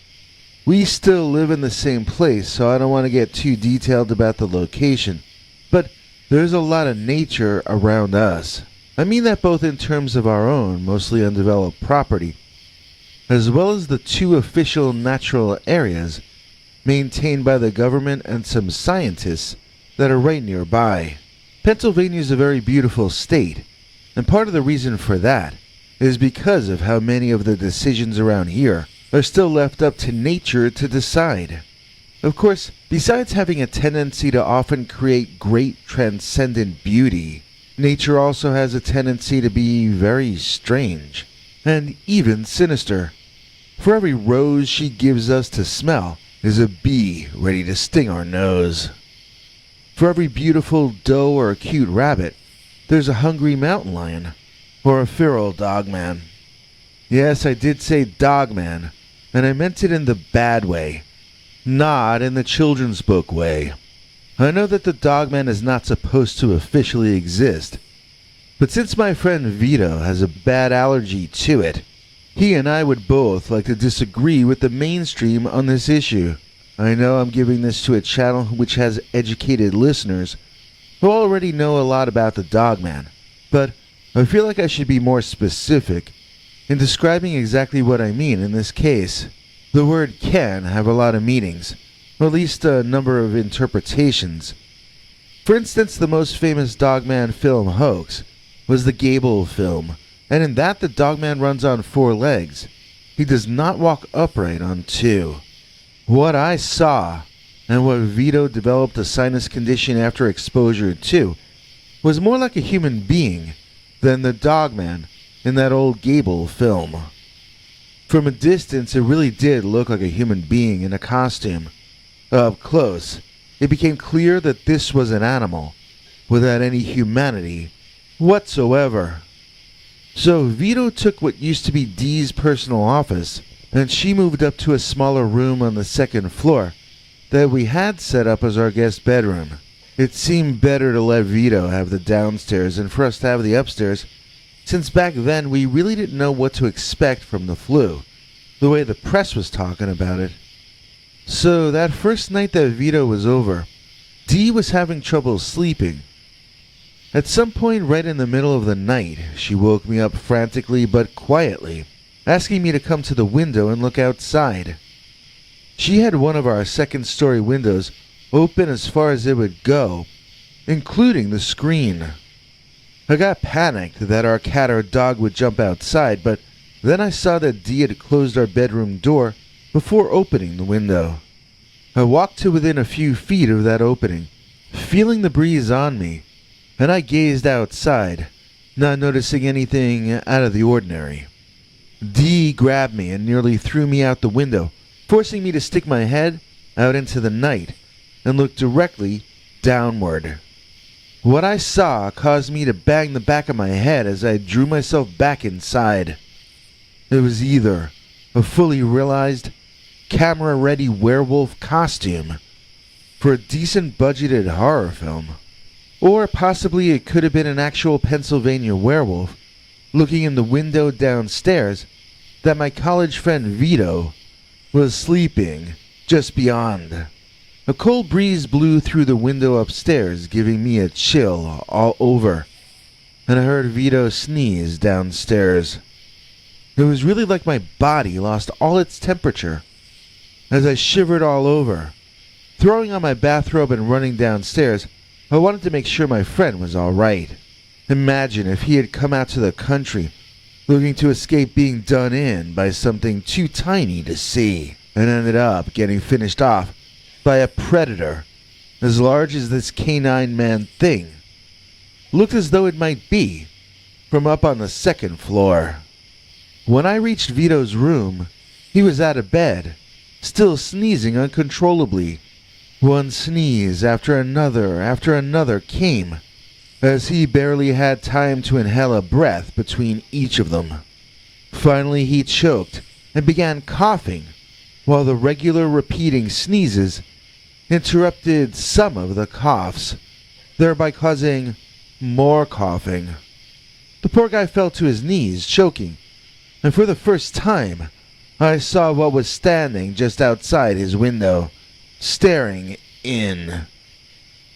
We still live in the same place, so I don't want to get too detailed about the location, but there's a lot of nature around us. I mean that both in terms of our own, mostly undeveloped property, as well as the 2 official natural areas maintained by the government and some scientists that are right nearby. Pennsylvania is a very beautiful state, and part of the reason for that is because of how many of the decisions around here are still left up to nature to decide. Of course, besides having a tendency to often create great transcendent beauty, nature also has a tendency to be very strange, and even sinister. For every rose she gives us to smell is a bee ready to sting our nose. For every beautiful doe or cute rabbit, there's a hungry mountain lion, or a feral dogman. Yes, I did say dogman, and I meant it in the bad way, not in the children's book way. I know that the dogman is not supposed to officially exist, but since my friend Vito has a bad allergy to it, he and I would both like to disagree with the mainstream on this issue. I know I'm giving this to a channel which has educated listeners who already know a lot about the dogman, but I feel like I should be more specific in describing exactly what I mean in this case. The word can have a lot of meanings, or at least a number of interpretations. For instance, the most famous Dogman film hoax was the Gable film, and in that the Dogman runs on 4 legs. He does not walk upright on 2. What I saw, and what Vito developed a sinus condition after exposure to, was more like a human being than the Dogman in that old Gable film. From a distance, it really did look like a human being in a costume. Up close, it became clear that this was an animal, without any humanity whatsoever. So Vito took what used to be Dee's personal office, and she moved up to a smaller room on the 2nd floor that we had set up as our guest bedroom. It seemed better to let Vito have the downstairs and for us to have the upstairs, since back then we really didn't know what to expect from the flu, the way the press was talking about it. So that first night that Vito was over, Dee was having trouble sleeping. At some point right in the middle of the night, she woke me up frantically but quietly, asking me to come to the window and look outside. She had one of our 2nd-story windows open as far as it would go, including the screen. I got panicked that our cat or dog would jump outside, but then I saw that Dee had closed our bedroom door before opening the window. I walked to within a few feet of that opening, feeling the breeze on me, and I gazed outside, not noticing anything out of the ordinary. Dee grabbed me and nearly threw me out the window forcing me to stick my head out into the night and look directly downward. What I saw caused me to bang the back of my head as I drew myself back inside. It was either a fully realized, camera-ready werewolf costume for a decent budgeted horror film, or possibly it could have been an actual Pennsylvania werewolf looking in the window downstairs that my college friend Vito was sleeping just beyond. A cold breeze blew through the window upstairs, giving me a chill all over, and I heard Vito sneeze downstairs. It was really like my body lost all its temperature as I shivered all over. Throwing on my bathrobe and running downstairs, I wanted to make sure my friend was all right. Imagine if he had come out to the country looking to escape being done in by something too tiny to see, and ended up getting finished off by a predator as large as this canine man thing. Looked as though it might be from up on the second floor. When I reached Vito's room, he was out of bed, still sneezing uncontrollably. One sneeze after another came, as he barely had time to inhale a breath between each of them. Finally he choked and began coughing, while the regular repeating sneezes interrupted some of the coughs, thereby causing more coughing. The poor guy fell to his knees, choking, and for the first time, I saw what was standing just outside his window, staring in.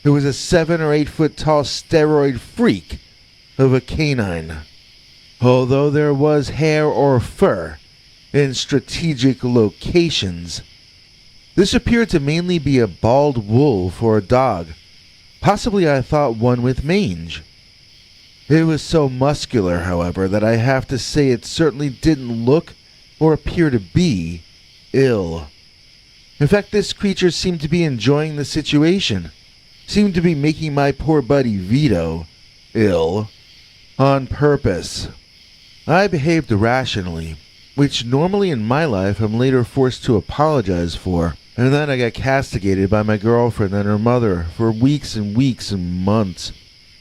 It was a 7 or 8 foot tall steroid freak of a canine. Although there was hair or fur in strategic locations, this appeared to mainly be a bald wolf or a dog, possibly I thought one with mange. It was so muscular, however, that I have to say it certainly didn't look or appear to be ill. In fact, this creature seemed to be enjoying the situation, seemed to be making my poor buddy Vito ill on purpose. I behaved irrationally, which normally in my life I'm later forced to apologize for, and then I got castigated by my girlfriend and her mother for weeks and weeks and months,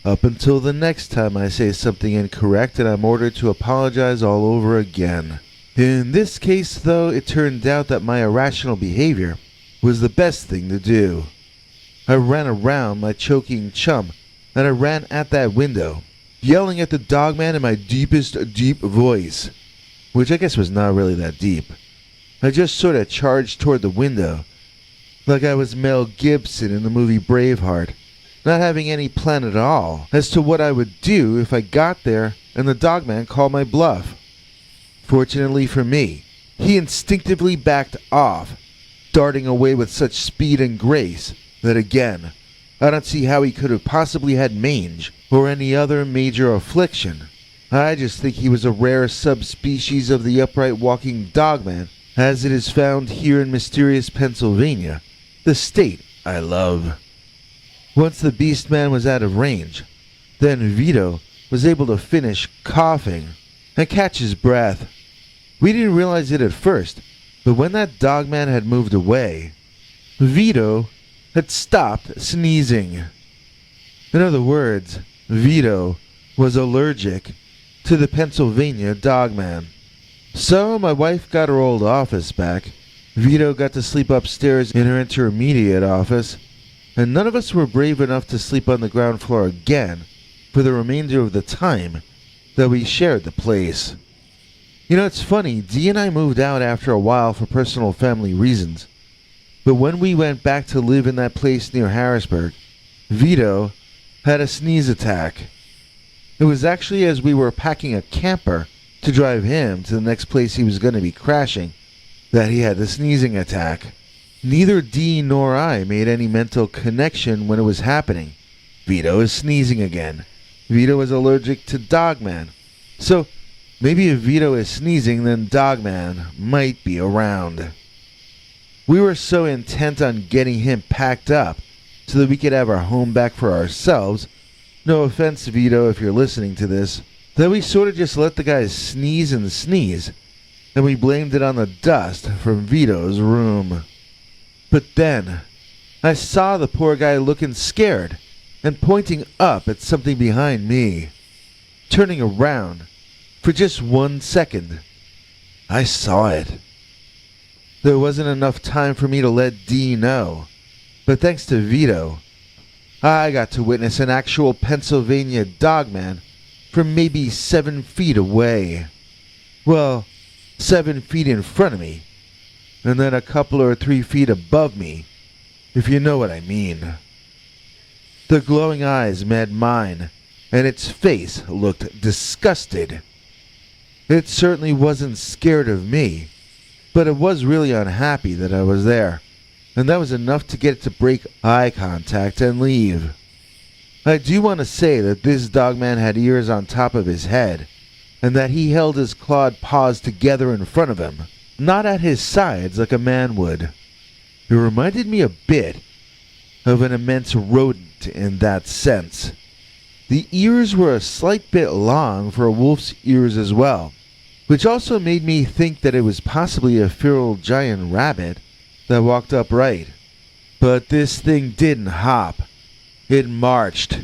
up until the next time I say something incorrect and I'm ordered to apologize all over again. In this case, though, it turned out that my irrational behavior was the best thing to do. I ran around my choking chum, and I ran at that window, yelling at the dogman in my deepest deep voice, which I guess was not really that deep. I just sort of charged toward the window, like I was Mel Gibson in the movie Braveheart, not having any plan at all as to what I would do if I got there and the dogman called my bluff. Fortunately for me, he instinctively backed off, darting away with such speed and grace that again, I don't see how he could have possibly had mange or any other major affliction. I just think he was a rare subspecies of the upright walking dogman, as it is found here in mysterious Pennsylvania, the state I love. Once the beast man was out of range, then Vito was able to finish coughing and catch his breath. We didn't realize it at first, but when that dogman had moved away, Vito had stopped sneezing. In other words, Vito was allergic to the Pennsylvania dogman. So my wife got her old office back, Vito got to sleep upstairs in her intermediate office, and none of us were brave enough to sleep on the ground floor again for the remainder of the time that we shared the place. You know, it's funny, Dee and I moved out after a while for personal family reasons, but when we went back to live in that place near Harrisburg, Vito had a sneeze attack. It was actually as we were packing a camper to drive him to the next place he was going to be crashing that he had the sneezing attack. Neither Dee nor I made any mental connection when it was happening. Vito is sneezing again. Vito is allergic to dogman. So maybe if Vito is sneezing, then dogman might be around. We were so intent on getting him packed up so that we could have our home back for ourselves, no offense Vito if you're listening to this, that we sort of just let the guy sneeze and sneeze and we blamed it on the dust from Vito's room. But then, I saw the poor guy looking scared and pointing up at something behind me. Turning around, for just 1 second, I saw it. There wasn't enough time for me to let Dee know, but thanks to Vito, I got to witness an actual Pennsylvania dogman from maybe 7 feet away. Well, 7 feet in front of me, and then a couple or 3 feet above me, if you know what I mean. The glowing eyes met mine, and its face looked disgusted. It certainly wasn't scared of me, but it was really unhappy that I was there, and that was enough to get it to break eye contact and leave. I do want to say that this dogman had ears on top of his head, and that he held his clawed paws together in front of him, not at his sides like a man would. It reminded me a bit of an immense rodent in that sense. The ears were a slight bit long for a wolf's ears as well, which also made me think that it was possibly a feral giant rabbit that walked upright. But this thing didn't hop. It marched.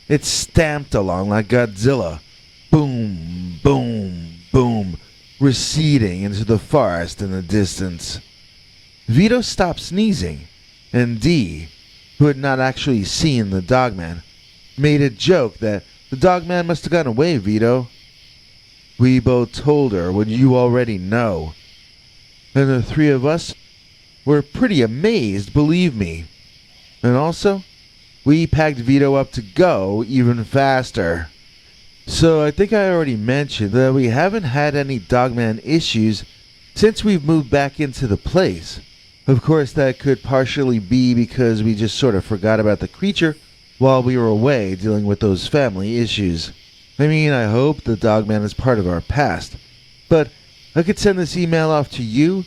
It stamped along like Godzilla. Boom, boom, boom, receding into the forest in the distance. Vito stopped sneezing, and Dee, who had not actually seen the dogman, made a joke that the dogman must have gone away, Vito. We both told her what you already know, and the three of us were pretty amazed, believe me. And also, we packed Vito up to go even faster. So I think I already mentioned that we haven't had any dogman issues since we've moved back into the place. Of course, that could partially be because we just sort of forgot about the creature while we were away dealing with those family issues. I mean, I hope the dogman is part of our past, but I could send this email off to you,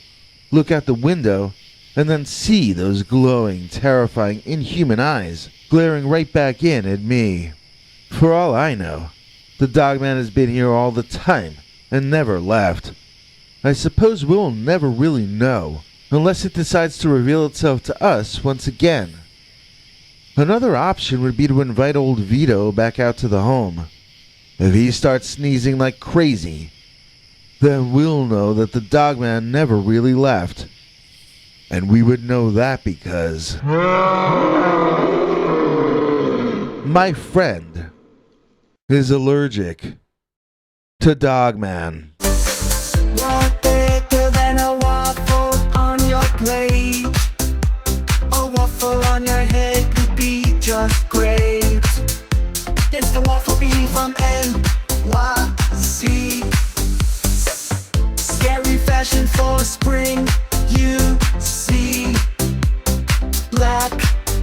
look out the window, and then see those glowing, terrifying, inhuman eyes glaring right back in at me. For all I know, the dogman has been here all the time and never left. I suppose we'll never really know unless it decides to reveal itself to us once again. Another option would be to invite old Vito back out to the home. If he starts sneezing like crazy, then we'll know that the dogman never really left. And we would know that because my friend is allergic to dogman. What better than a waffle on your plate? A waffle on your head would be just great. It's the waffle bee from NYC. Scary fashion for spring, you see. Black,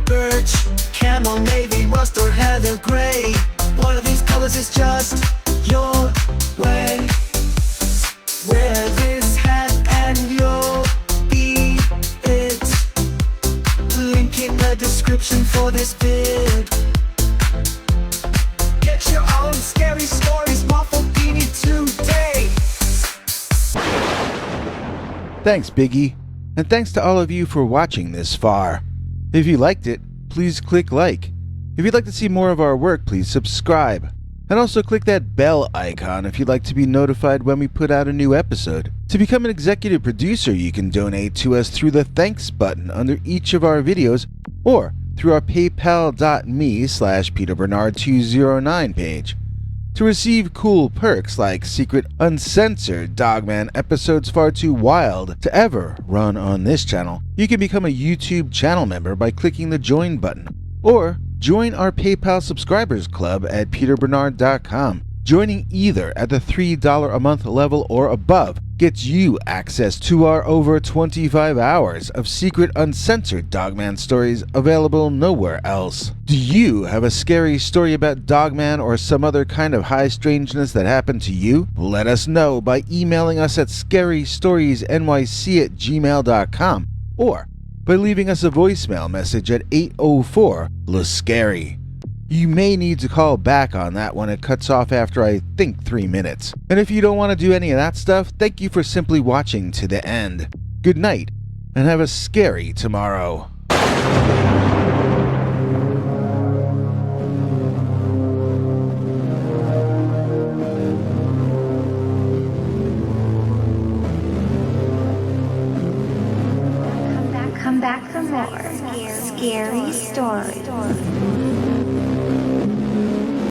birch, camel, navy, rust, or heather gray. One of these colors is just your way. Wear this hat and you'll be it. Link in the description for this vid. Get your own scary stories, waffle beanie today. Thanks, Biggie. And thanks to all of you for watching this far. If you liked it, please click like. If you'd like to see more of our work, please subscribe. And also click that bell icon if you'd like to be notified when we put out a new episode. To become an executive producer, you can donate to us through the thanks button under each of our videos or through our paypal.me/PeterBernard209 page. To receive cool perks like secret uncensored Dogman episodes far too wild to ever run on this channel, you can become a YouTube channel member by clicking the join button, or join our PayPal subscribers club at peterbernard.com. Joining either at the $3 a month level or above gets you access to our over 25 hours of secret uncensored Dogman stories available nowhere else. Do you have a scary story about Dogman or some other kind of high strangeness that happened to you? Let us know by emailing us at scarystoriesnyc@gmail.com or by leaving us a voicemail message at 804-LA-SCARY. You may need to call back on that one. It cuts off after, I think, 3 minutes. And if you don't want to do any of that stuff, thank you for simply watching to the end. Good night, and have a scary tomorrow. Come back for more scary stories.